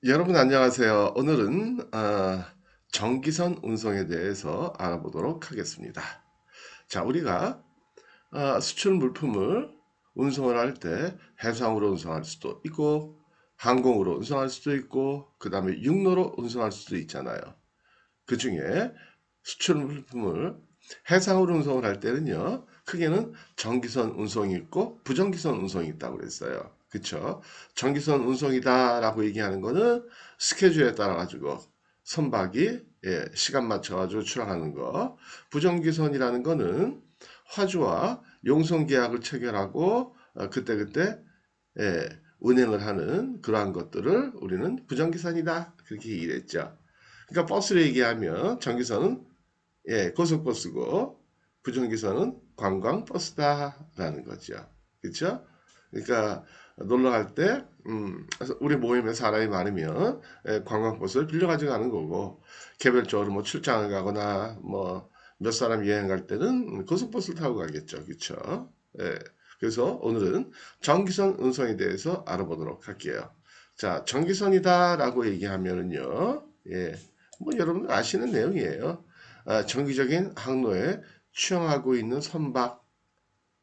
여러분 안녕하세요. 오늘은 전기선 운송에 대해서 알아보도록 하겠습니다. 자, 우리가 수출 물품을 운송을 할 때 해상으로 운송할 수도 있고 항공으로 운송할 수도 있고 그 다음에 육로로 운송할 수도 있잖아요. 그 중에 수출 물품을 해상으로 운송을 할 때는요, 크게는 전기선 운송이 있고 부전기선 운송이 있다고 그랬어요. 그쵸? 전기선 운송이다라고 얘기하는 거는 스케줄에 따라 가지고 선박이 시간 맞춰 가지고 출항하는 거. 부전기선이라는 거는 화주와 용선 계약을 체결하고 그때그때 운행을 하는 그러한 것들을 우리는 부전기선이다 그렇게 얘기를 했죠. 그러니까 버스를 얘기하면 전기선은 고속버스고 부전기선은 관광버스다라는 거죠. 그렇죠? 그러니까 놀러 갈 때, 우리 모임에 사람이 많으면 관광버스를 빌려가지고 가는 거고, 개별적으로 뭐 출장을 가거나 뭐 몇 사람 여행 갈 때는 고속버스를 타고 가겠죠. 그렇죠? 예. 그래서 오늘은 전기선 운송에 대해서 알아보도록 할게요. 자, 전기선이다라고 얘기하면은요, 뭐 여러분 아시는 내용이에요. 정기적인 항로에 취항하고 있는 선박,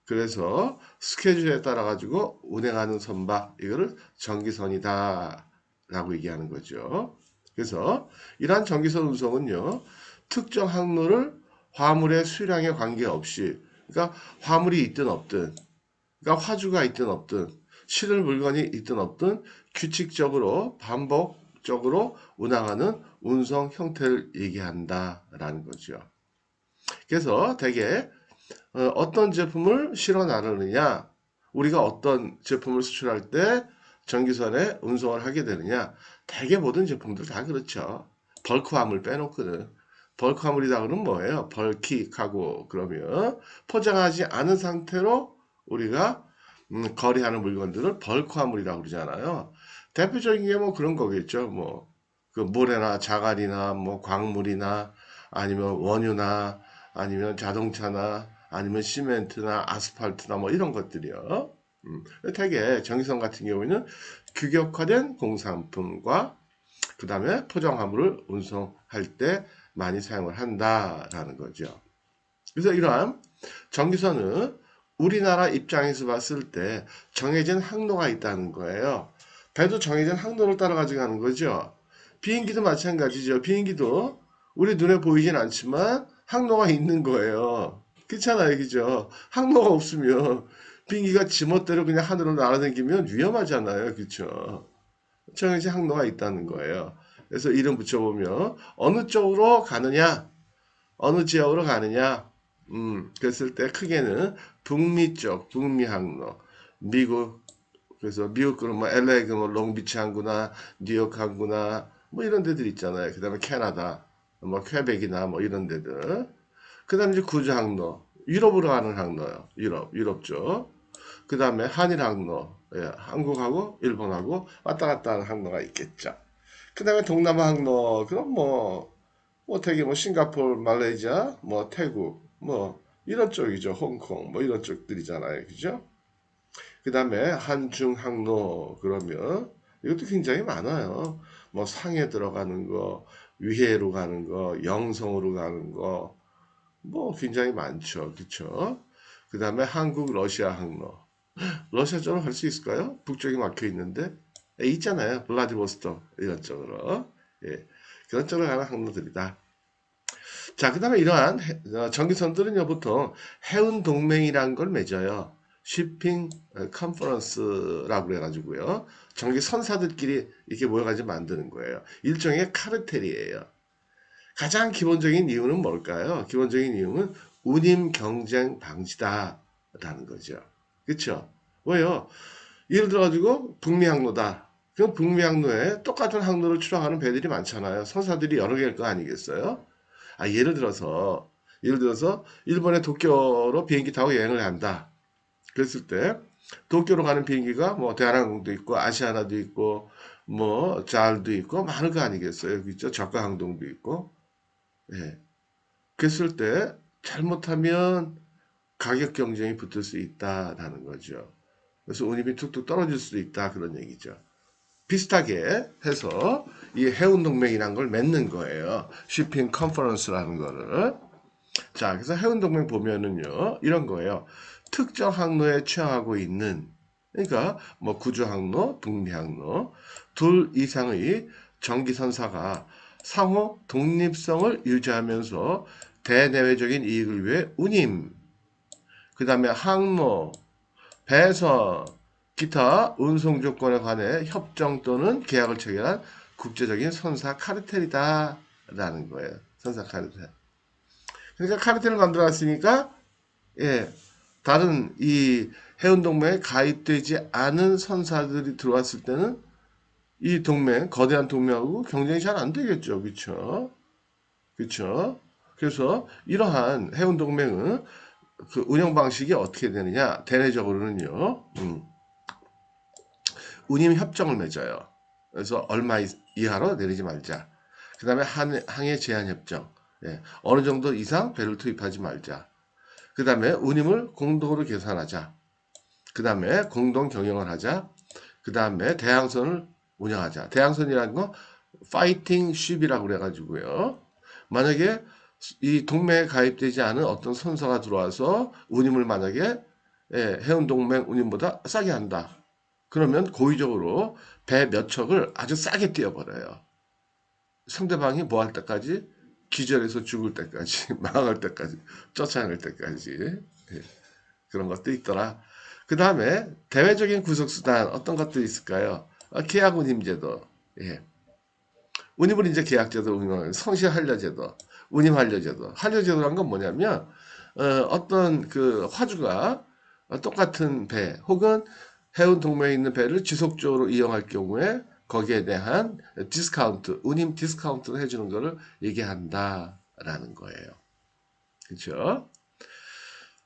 그래서 스케줄에 따라 가지고 운행하는 선박, 이거를 전기선이다라고 얘기하는 거죠. 그래서 이러한 전기선 운송은요, 특정 항로를 화물의 수량에 관계없이, 그러니까 화물이 있든 없든, 그러니까 화주가 있든 없든, 실을 물건이 있든 없든 규칙적으로 반복적으로 운항하는 운송 형태를 얘기한다라는 거죠. 그래서 대개 어떤 제품을 실어 나르느냐, 우리가 어떤 제품을 수출할 때 전기선에 운송을 하게 되느냐, 대개 모든 제품들 다 그렇죠. 벌크화물 빼놓고는. 벌크화물이다 그러면 뭐예요? 벌킥하고 그러면 포장하지 않은 상태로 우리가 거래하는 물건들을 벌크화물이라고 그러잖아요. 대표적인 게 뭐 그런 거겠죠. 뭐 그 모래나 자갈이나 뭐 광물이나 아니면 원유나 아니면 자동차나 아니면 시멘트나 아스팔트나 뭐 이런 것들이요. 되게 정기성 같은 경우에는 규격화된 공산품과 그 다음에 포장화물을 운송할 때 많이 사용을 한다라는 거죠. 그래서 이러한 전기선은 우리나라 입장에서 봤을 때 정해진 항로가 있다는 거예요. 배도 정해진 항로를 따라가지 가는 거죠. 비행기도 마찬가지죠. 비행기도 우리 눈에 보이진 않지만 항로가 있는 거예요. 그렇잖아요, 그죠? 항로가 없으면 비행기가 지멋대로 그냥 하늘을 날아다니면 위험하잖아요, 그렇죠? 정해진 항로가 있다는 거예요. 그래서 이름 붙여보면 어느 쪽으로 가느냐, 어느 지역으로 가느냐, 그랬을 때 크게는 북미 쪽, 북미 항로, 미국, 그래서 미국은 뭐 LA 그 뭐 롱비치 항구나 뉴욕 항구나 뭐 이런 데들 있잖아요. 그다음에 캐나다, 뭐 퀘벡이나 뭐 이런 데들. 그다음에 이제 구주 항로, 유럽으로 가는 항로요. 유럽 쪽. 그다음에 한일 항로, 한국하고 일본하고 왔다 갔다 하는 항로가 있겠죠. 그다음에 동남아 항로, 그럼 뭐 되게 뭐 싱가포르, 말레이시아, 뭐 태국, 뭐 이런 쪽이죠. 홍콩, 뭐 이런 쪽들이잖아요. 그죠? 그 다음에 한중항로 그러면 이것도 굉장히 많아요. 뭐 상해 들어가는 거, 위해로 가는 거, 영성으로 가는 거, 뭐 굉장히 많죠. 그렇죠? 그 다음에 한국 러시아 항로. 러시아 쪽으로 갈 수 있을까요? 북쪽이 막혀 있는데 있잖아요. 블라디보스토크 이런 쪽으로. 예. 그런 쪽으로 가는 항로들이다. 자, 그 다음에 이러한 전기선들은요, 보통 해운 동맹이라는 걸 맺어요. 쉬핑 컨퍼런스라고 그래가지고요. 전기 선사들끼리 이렇게 모여가지고 만드는 거예요. 일종의 카르텔이에요. 가장 기본적인 이유는 뭘까요? 기본적인 이유는 운임 경쟁 방지다라는 거죠. 그렇죠? 왜요? 예를 들어가지고 북미 항로다. 그럼 북미 항로에 똑같은 항로를 출항하는 배들이 많잖아요. 선사들이 여러 개일 거 아니겠어요? 예를 들어서 일본의 도쿄로 비행기 타고 여행을 한다. 그랬을 때 도쿄로 가는 비행기가 뭐 대한항공도 있고 아시아나도 있고 뭐 잘도 있고 많을 거 아니겠어요. 그죠? 저가 항공도 있고. 예. 그랬을 때 잘못하면 가격 경쟁이 붙을 수 있다라는 거죠. 그래서 운임이 툭툭 떨어질 수도 있다 그런 얘기죠. 비슷하게 해서 이 해운동맹이라는 걸 맺는 거예요. 쉬핑 컨퍼런스라는 거를. 자, 그래서 해운동맹 보면은요, 이런 거예요. 특정 항로에 취항하고 있는, 그러니까 뭐 구주항로, 북미항로 둘 이상의 전기선사가 상호 독립성을 유지하면서 대내외적인 이익을 위해 운임, 그 다음에 항로, 배선, 기타 운송 조건에 관해 협정 또는 계약을 체결한 국제적인 선사 카르텔이다 라는 거예요. 선사 카르텔. 그러니까 카르텔을 만들어놨으니까 예, 다른 이 해운동맹에 가입되지 않은 선사들이 들어왔을 때는 이 동맹, 거대한 동맹하고 경쟁이 잘 안 되겠죠. 그렇죠? 그렇죠? 그래서 이러한 해운동맹은 그 운영 방식이 어떻게 되느냐? 대내적으로는요. 운임 협정을 맺어요. 그래서 얼마 이하로 내리지 말자. 그 다음에 항해 제한 협정. 예, 어느 정도 이상 배를 투입하지 말자. 그 다음에 운임을 공동으로 계산하자. 그 다음에 공동 경영을 하자. 그 다음에 대항선을 운영하자. 대항선이라는 거 파이팅 쉽이라고 그래가지고요. 만약에 이 동맹에 가입되지 않은 어떤 선사가 들어와서 운임을 만약에 해운동맹 운임보다 싸게 한다. 그러면 고의적으로 배 몇 척을 아주 싸게 띄워버려요. 상대방이 뭐 할 때까지? 기절해서 죽을 때까지, 망할 때까지, 쫓아낼 때까지. 예, 그런 것도 있더라. 그 다음에 대외적인 구속수단 어떤 것도 있을까요? 계약 운임제도. 예. 운임을 이제 계약제도 운영하는 성실 한려제도, 운임 한려제도. 한려제도란 건 뭐냐면 어떤 그 화주가 똑같은 배 혹은 해운 동맹에 있는 배를 지속적으로 이용할 경우에 거기에 대한 디스카운트, 운임 디스카운트를 해주는 것을 얘기한다라는 거예요. 그렇죠?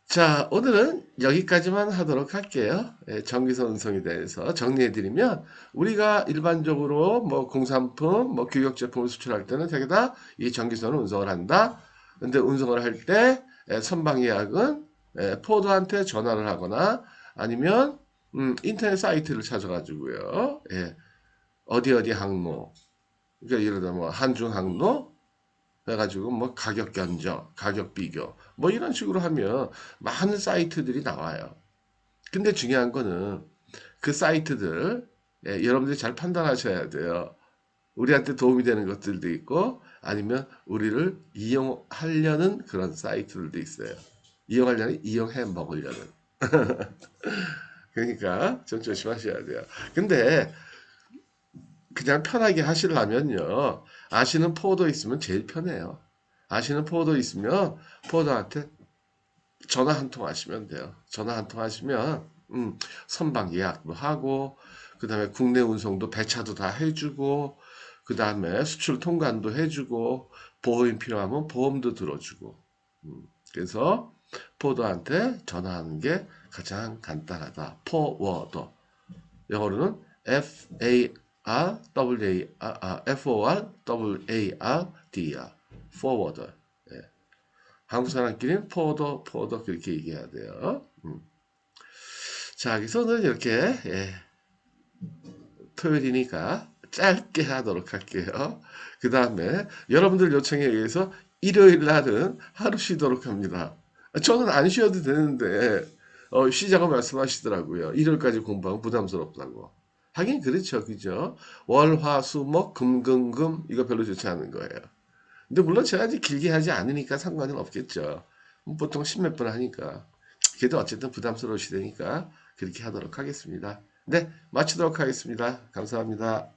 자, 오늘은 여기까지만 하도록 할게요. 전기선 운송에 대해서 정리해드리면 우리가 일반적으로 뭐 공산품, 뭐 규격 제품을 수출할 때는 되게 다 이 전기선을 운송을 한다. 근데 운송을 할 때 선박 예약은 포드한테 전화를 하거나 아니면 인터넷 사이트를 찾아가지고요. 어디 항로, 그러니까 예를 들어 뭐 한중 항로 해가지고 뭐 가격 견적, 가격 비교 뭐 이런 식으로 하면 많은 사이트들이 나와요. 근데 중요한 거는 그 사이트들 여러분들이 잘 판단하셔야 돼요. 우리한테 도움이 되는 것들도 있고 아니면 우리를 이용하려는 그런 사이트들도 있어요. 이용하려는 이용해 먹으려는. 그러니까 좀 조심하셔야 돼요. 근데 그냥 편하게 하시려면요. 아시는 포도 있으면 제일 편해요. 아시는 포도 있으면 포도한테 전화 한 통 하시면 돼요. 전화 한 통 하시면 선박 예약도 하고 그 다음에 국내 운송도 배차도 다 해주고 그 다음에 수출 통관도 해주고 보험이 필요하면 보험도 들어주고 그래서 포도한테 전화하는 게 가장 간단하다. 포워더 영어로는 F-O-R-W-A-R-D-R forwarder. 예. 한국 사람끼리는 포워더 그렇게 얘기해야 돼요. 자, 그래서 오늘 이렇게 토요일이니까 짧게 하도록 할게요. 그 다음에 여러분들 요청에 의해서 일요일 날은 하루 쉬도록 합니다. 저는 안 쉬어도 되는데 쉬자고 말씀하시더라고요. 일요일까지 공부하면 부담스럽다고. 하긴 그렇죠. 그죠? 월, 화, 수, 목, 금, 금, 금 이거 별로 좋지 않은 거예요. 근데 물론 제가 이제 길게 하지 않으니까 상관은 없겠죠. 보통 십몇 분 하니까. 그래도 어쨌든 부담스러우시다니까 그렇게 하도록 하겠습니다. 네, 마치도록 하겠습니다. 감사합니다.